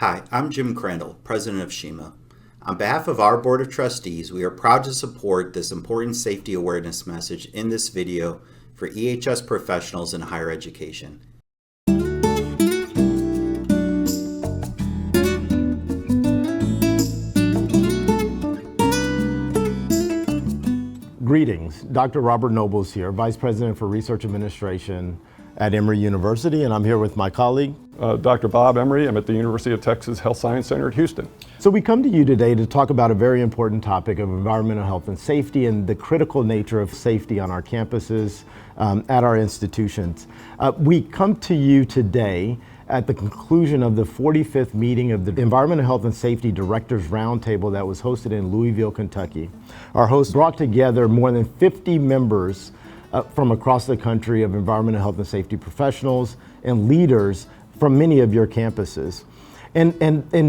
Hi, I'm Jim Crandall, President of CSHEMA. On behalf of our Board of Trustees, we are proud to support this important safety awareness message in this video for EHS professionals in higher education. Greetings, Dr. Robert Nobles here, Vice President for Research Administration at Emory University, and I'm here with my colleague. Dr. Bob Emery. I'm at the University of Texas Health Science Center at Houston. So we come to you today to talk about a very important topic of environmental health and safety and the critical nature of safety on our campuses, at our institutions. We come to you today at the conclusion of the 45th meeting of the Environmental Health and Safety Directors Roundtable that was hosted in Louisville, Kentucky. Our host brought together more than 50 members from across the country of environmental health and safety professionals and leaders from many of your campuses. And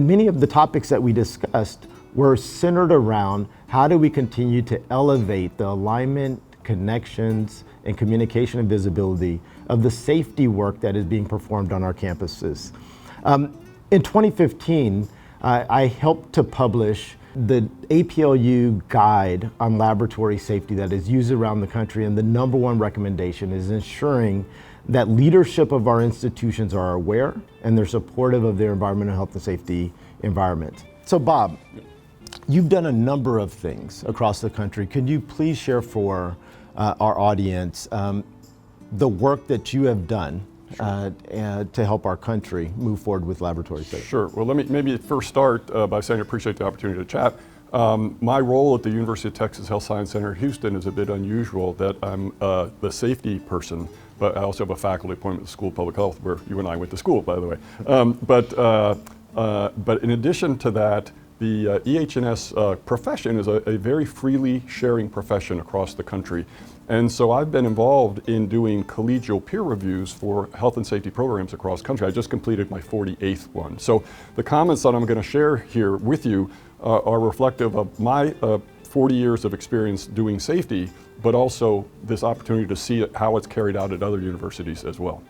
many of the topics that we discussed were centered around how do we continue to elevate the alignment, connections, and communication and visibility of the safety work that is being performed on our campuses. In 2015, I helped to publish the APLU guide on laboratory safety that is used around the country, and the number one recommendation is ensuring that leadership of our institutions are aware and they're supportive of their environmental health and safety environment. So Bob, you've done a number of things across the country. Could you please share for our audience the work that you have done to help our country move forward with laboratory safety? Sure. Well, let me maybe first start by saying I appreciate the opportunity to chat. My role at the University of Texas Health Science Center at Houston is a bit unusual, that I'm the safety person, but I also have a faculty appointment at the School of Public Health, where you and I went to school, by the way. But in addition to that, the EHS profession is a very freely sharing profession across the country. And so I've been involved in doing collegial peer reviews for health and safety programs across the country. I just completed my 48th one. So the comments that I'm going to share here with you are reflective of my 40 years of experience doing safety, but also this opportunity to see how it's carried out at other universities as well.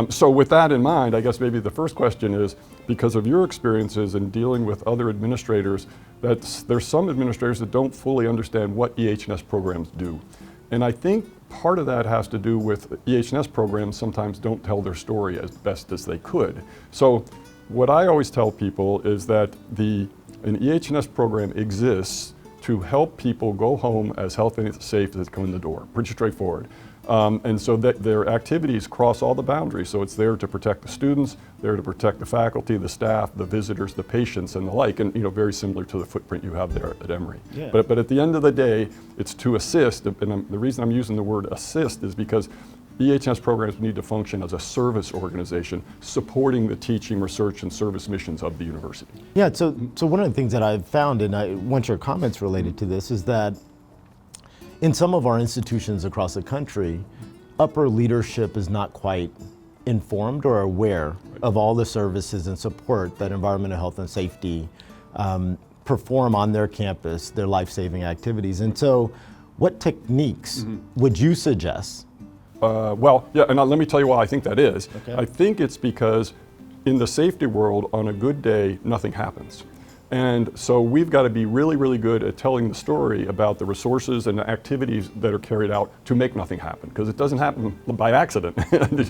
So with that in mind, I guess maybe the first question is, because of your experiences in dealing with other administrators, there's some administrators that don't fully understand what EHS programs do. And I think part of that has to do with EHS programs sometimes don't tell their story as best as they could. So what I always tell people is that an EHS program exists to help people go home as healthy and safe as they come in the door. Pretty straightforward. And so that their activities cross all the boundaries. So it's there to protect the students, there to protect the faculty, the staff, the visitors, the patients, and the like. And very similar to the footprint you have there at Emory. Yeah. But at the end of the day, it's to assist. And the reason I'm using the word assist is because EHS programs need to function as a service organization supporting the teaching, research, and service missions of the university. Yeah, so one of the things that I've found, and I want your comments related to this, is that in some of our institutions across the country, upper leadership is not quite informed or aware of all the services and support that environmental health and safety perform on their campus, their life-saving activities. And so what techniques would you suggest? Well, yeah, and let me tell you why I think that is. Okay. I think it's because in the safety world, on a good day, nothing happens. And so we've got to be really, really good at telling the story about the resources and the activities that are carried out to make nothing happen, because it doesn't happen by accident,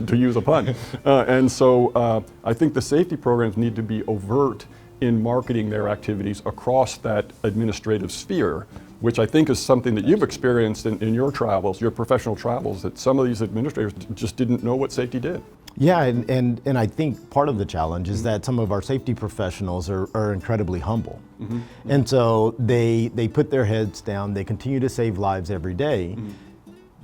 to use a pun. And so I think the safety programs need to be overt in marketing their activities across that administrative sphere, which I think is something that you've experienced in your travels, your professional travels, that some of these administrators just didn't know what safety did. Yeah, and I think part of the challenge is that some of our safety professionals are incredibly humble. And so they put their heads down, they continue to save lives every day,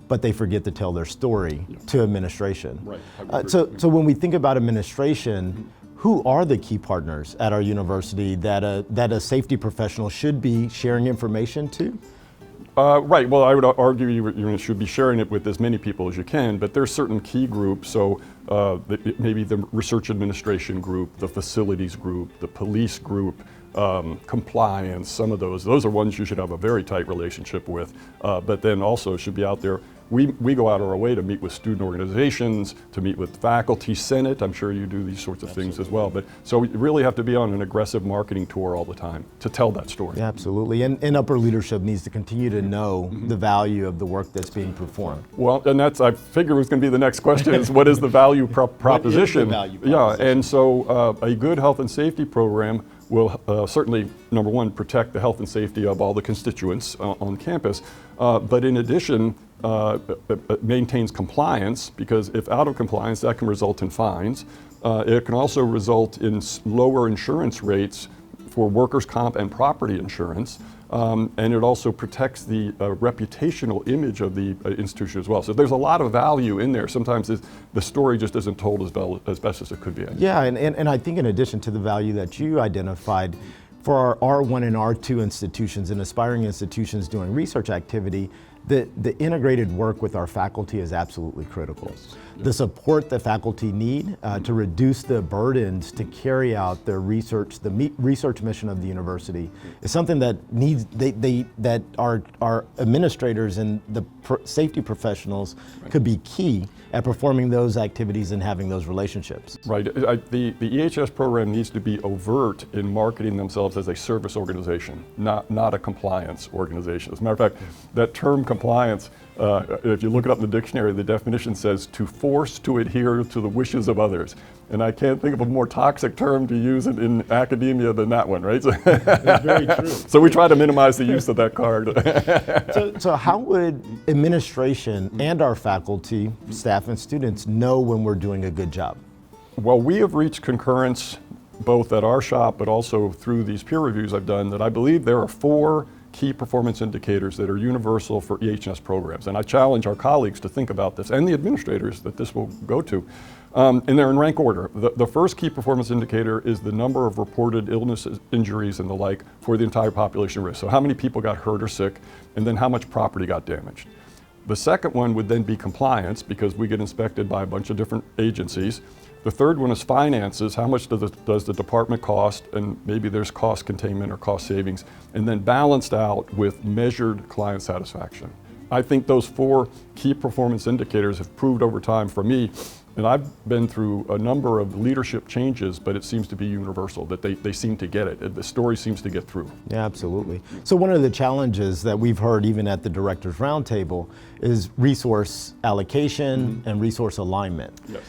but they forget to tell their story to administration. Right. So when we think about administration, who are the key partners at our university that a safety professional should be sharing information to? Right, well, I would argue you should be sharing it with as many people as you can, but there's certain key groups, so maybe the research administration group, the facilities group, the police group, compliance, some of those are ones you should have a very tight relationship with, but then also should be out there we go out of our way to meet with student organizations, to meet with faculty senate. I'm sure you do these sorts of things as well. But so we really have to be on an aggressive marketing tour all the time to tell that story. Yeah, absolutely. And upper leadership needs to continue to know the value of the work that's being performed. Well, and that's, I figured was going to be the next question is what is the value proposition? What is the value Yeah, proposition? and so a good health and safety program will certainly, number one, protect the health and safety of all the constituents on campus, but in addition, it maintains compliance, because if out of compliance, that can result in fines. It can also result in lower insurance rates for workers' comp and property insurance, and it also protects the reputational image of the institution as well. So there's a lot of value in there. Sometimes the story just isn't told as best as it could be. Yeah, and I think in addition to the value that you identified, for our R1 and R2 institutions and aspiring institutions doing research activity, the integrated work with our faculty is absolutely critical. Yes. The support that faculty need to reduce the burdens to carry out their research, the research mission of the university, is something that needs, that our administrators and the safety professionals could be key at performing those activities and having those relationships. Right. The EHS program needs to be overt in marketing themselves as a service organization, not a compliance organization. As a matter of fact, that term compliance, if you look it up in the dictionary, the definition says to force to adhere to the wishes of others. And I can't think of a more toxic term to use in academia than that one, right? That's very true. So we try to minimize the use of that card. So how would administration and our faculty, staff, and students know when we're doing a good job? Well, we have reached concurrence both at our shop but also through these peer reviews I've done that I believe there are 4 key performance indicators that are universal for EHS programs. And I challenge our colleagues to think about this, and the administrators that this will go to. And they're in rank order. The first key performance indicator is the number of reported illnesses, injuries, and the like for the entire population risk. So how many people got hurt or sick, and then how much property got damaged. The second one would then be compliance, because we get inspected by a bunch of different agencies. The third one is finances. How much does the department cost? And maybe there's cost containment or cost savings. And then balanced out with measured client satisfaction. I think those 4 key performance indicators have proved over time for me, and I've been through a number of leadership changes, but it seems to be universal, that they seem to get it. The story seems to get through. Yeah, absolutely. So one of the challenges that we've heard even at the Directors Roundtable is resource allocation and resource alignment. Yes.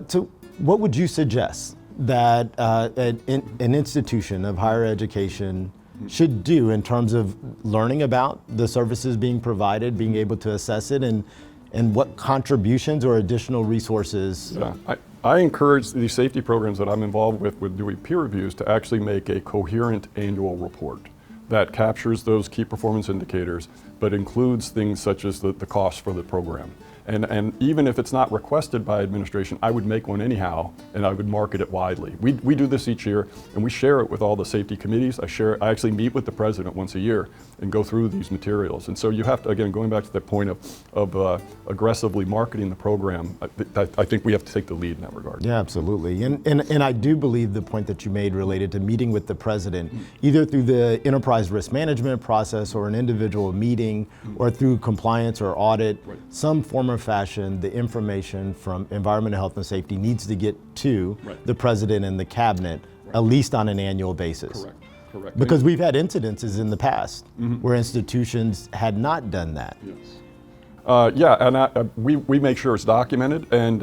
So what would you suggest that an institution of higher education should do in terms of learning about the services being provided, being able to assess it, and what contributions or additional resources? Yeah. I encourage these safety programs that I'm involved with doing peer reviews to actually make a coherent annual report that captures those key performance indicators, but includes things such as the cost for the program. And even if it's not requested by administration, I would make one anyhow, and I would market it widely. We do this each year, and we share it with all the safety committees. I actually meet with the president once a year and go through these materials. And so you have to, again, going back to the point of aggressively marketing the program, I think we have to take the lead in that regard. Yeah, absolutely. And I do believe the point that you made related to meeting with the president, either through the enterprise risk management process or an individual meeting, or through compliance or audit, some form or fashion, the information from environmental health and safety needs to get to the president and the cabinet, at least on an annual basis. Correct. Because we've had incidences in the past where institutions had not done that. Yes. Yeah, and we make sure it's documented, and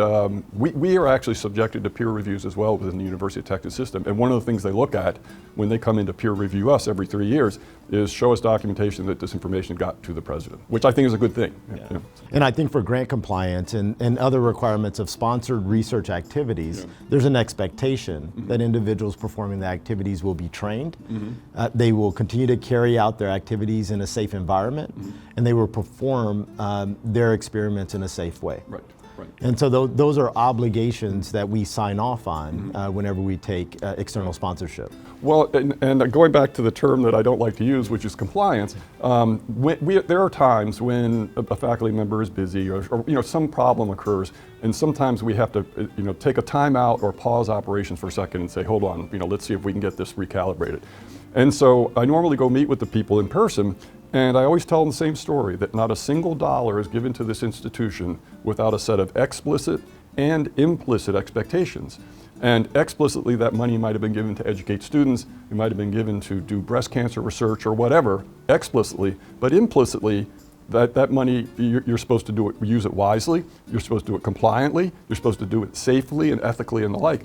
we are actually subjected to peer reviews as well within the University of Texas system. And one of the things they look at when they come in to peer review us every 3 years is show us documentation that this information got to the president, which I think is a good thing. Yeah. And I think for grant compliance and other requirements of sponsored research activities, there's an expectation that individuals performing the activities will be trained, they will continue to carry out their activities in a safe environment, and they will perform their experiments in a safe way. Right. And so those are obligations that we sign off on whenever we take external sponsorship. Well, and going back to the term that I don't like to use, which is compliance, there are times when a faculty member is busy or some problem occurs, and sometimes we have to take a time out or pause operations for a second and say, hold on, let's see if we can get this recalibrated. And so I normally go meet with the people in person, And I always tell them the same story, that not a single dollar is given to this institution without a set of explicit and implicit expectations. And explicitly, that money might have been given to educate students, it might have been given to do breast cancer research or whatever, explicitly, but implicitly, that money, you're supposed to do it, use it wisely, you're supposed to do it compliantly, you're supposed to do it safely and ethically and the like.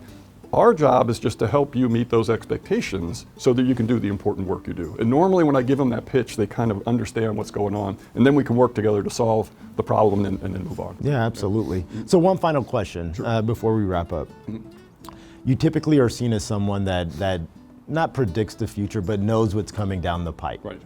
Our job is just to help you meet those expectations so that you can do the important work you do. And normally when I give them that pitch, they kind of understand what's going on, and then we can work together to solve the problem and then move on. Yeah, absolutely. So one final question before we wrap up. You typically are seen as someone that not predicts the future, but knows what's coming down the pipe. Right.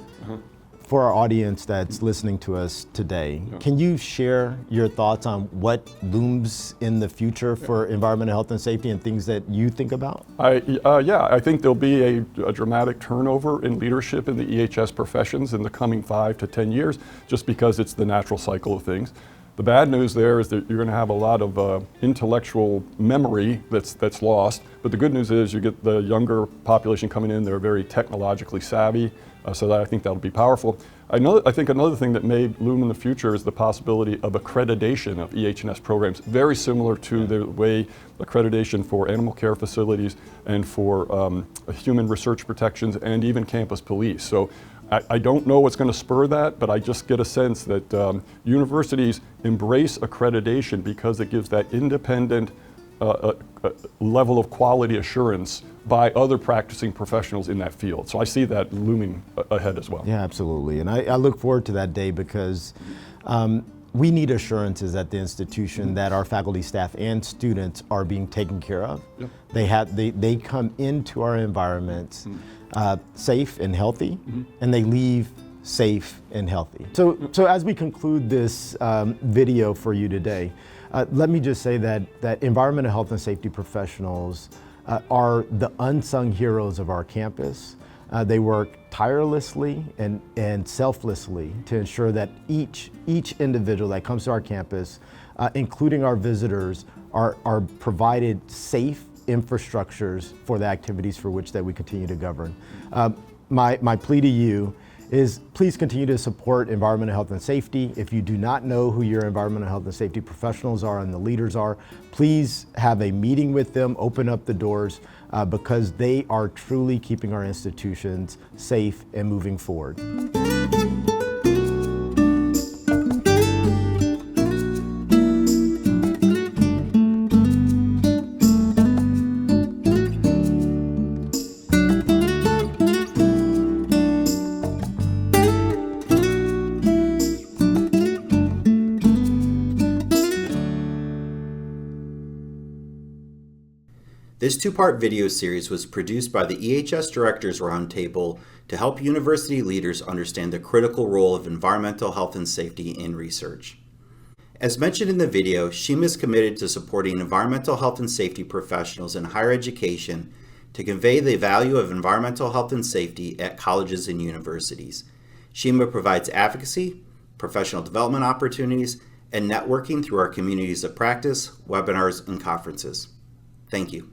For our audience that's listening to us today, can you share your thoughts on what looms in the future for environmental health and safety and things that you think about? Yeah, I think there'll be a dramatic turnover in leadership in the EHS professions in the coming 5 to 10 years, just because it's the natural cycle of things. The bad news there is that you're going to have a lot of intellectual memory that's lost, but the good news is you get the younger population coming in, they're very technologically savvy, so that I think that'll be powerful. I think another thing that may loom in the future is the possibility of accreditation of EH&S programs, very similar to the way accreditation for animal care facilities and for human research protections and even campus police. So I don't know what's going to spur that, but I just get a sense that universities embrace accreditation because it gives that independent level of quality assurance by other practicing professionals in that field. So I see that looming ahead as well. Yeah, absolutely. And I look forward to that day because we need assurances at the institution that our faculty, staff, and students are being taken care of. Yep. They come into our environments safe and healthy, and they leave safe and healthy. So as we conclude this video for you today, let me just say that environmental health and safety professionals are the unsung heroes of our campus. They work tirelessly and selflessly to ensure that each individual that comes to our campus, including our visitors, are provided safe infrastructures for the activities for which that we continue to govern. My plea to you is please continue to support environmental health and safety. If you do not know who your environmental health and safety professionals are and the leaders are, please have a meeting with them, open up the doors, because they are truly keeping our institutions safe and moving forward. This two-part video series was produced by the EHS Directors Roundtable to help university leaders understand the critical role of environmental health and safety in research. As mentioned in the video, CHEMA is committed to supporting environmental health and safety professionals in higher education to convey the value of environmental health and safety at colleges and universities. CHEMA provides advocacy, professional development opportunities, and networking through our communities of practice, webinars, and conferences. Thank you.